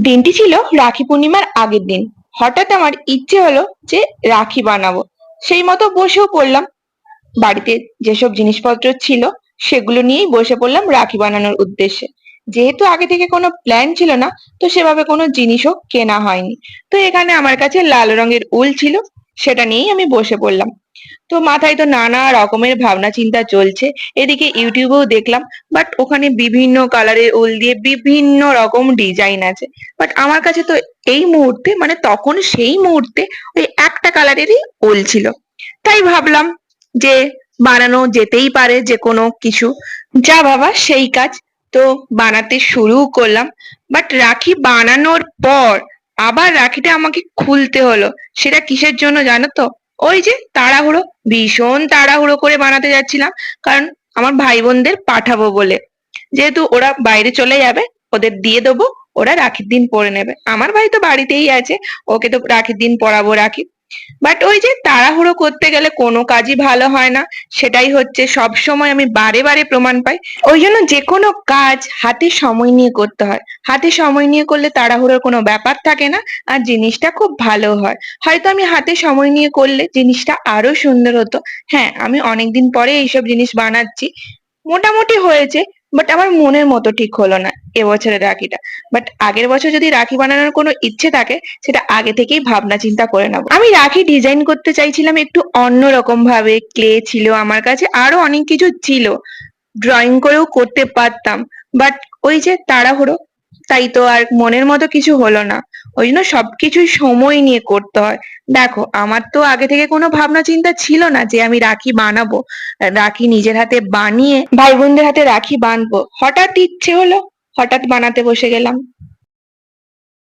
দিনটি ছিল রাখি পূর্ণিমার আগের দিন। হঠাৎ আমার ইচ্ছে হলো যে রাখি বানাবো। সেই মতো বসেও পড়লাম। বাড়িতে যেসব জিনিসপত্র ছিল সেগুলো নিয়েই বসে পড়লাম রাখি বানানোর উদ্দেশ্যে। যেহেতু আগে থেকে কোনো প্ল্যান ছিল না, তো সেভাবে কোনো জিনিসও কেনা হয়নি। তো এখানে আমার কাছে লাল রঙের উল ছিল, সেটা নিয়েই আমি বসে পড়লাম। তো মাথায় তো নানা রকমের ভাবনা চিন্তা চলছে। এদিকে ইউটিউবেও দেখলাম, বাট ওখানে বিভিন্ন কালারের উল দিয়ে বিভিন্ন রকম ডিজাইন আছে। বাট আমার কাছে তো এই মুহূর্তে, মানে তখন সেই মুহূর্তে ওই একটা কালারেরই উল ছিল। তাই ভাবলাম যে বানানো যেতেই পারে যে কোনো কিছু। যা বাবা সেই কাজ। তো বানাতে শুরু করলাম। বাট রাখি বানানোর পর আবার রাখিটা আমাকে খুলতে হলো। সেটা কিসের জন্য জানো তো? ওই যে তাড়াহুড়ো, ভীষণ তাড়াহুড়ো করে বানাতে যাচ্ছিলাম। কারণ আমার ভাই বোনদের পাঠাবো বলে। যেহেতু ওরা বাইরে চলে যাবে, ওদের দিয়ে দেবো, ওরা রাখির দিন পরে নেবে। আমার ভাই তো বাড়িতেই আছে, ওকে তো রাখির দিন পরাবো রাখি। বাট ওই যে তাড়াহুড়ো করতে গেলে কোনো কাজই ভালো হয় না। সেটাই হচ্ছে সব সময় আমি বারে বারে প্রমাণ পাই। ওই জন্য যে কোনো কাজ হাতে সময় নিয়ে করতে হয়। হাতে সময় নিয়ে করলে তাড়াহুড়োর কোনো ব্যাপার থাকে না, আর জিনিসটা খুব ভালো হয়। হয়তো আমি হাতে সময় নিয়ে করলে জিনিসটা আরো সুন্দর হতো। হ্যাঁ, আমি অনেকদিন পরে এইসব জিনিস বানাচ্ছি, মোটামুটি হয়েছে। বাট আমার মনের মতো ঠিক হলো না এবছরের রাখিটা। বাট আগের বছর যদি রাখি বানানোর কোনো ইচ্ছে থাকে, সেটা আগে থেকেই ভাবনা চিন্তা করে নেবো। আমি রাখি ডিজাইন করতে চাইছিলাম একটু অন্যরকম ভাবে। ক্লে ছিল আমার কাছে, আরো অনেক কিছু ছিল, ড্রয়িং করেও করতে পারতাম। বাট ওই যে তাড়াহুড়ো, তাই তো আর মনের মতো কিছু হলো না। ওই জন্য সবকিছুই সময় নিয়ে করতে হয়। দেখো, আমার তো আগে থেকে কোনো ভাবনা চিন্তা ছিল না যে আমি রাখি বানাবো, রাখি নিজের হাতে বানিয়ে ভাই বোনদের হাতে রাখি বাঁধবো। হঠাৎ ইচ্ছে হলো, হঠাৎ বানাতে বসে গেলাম।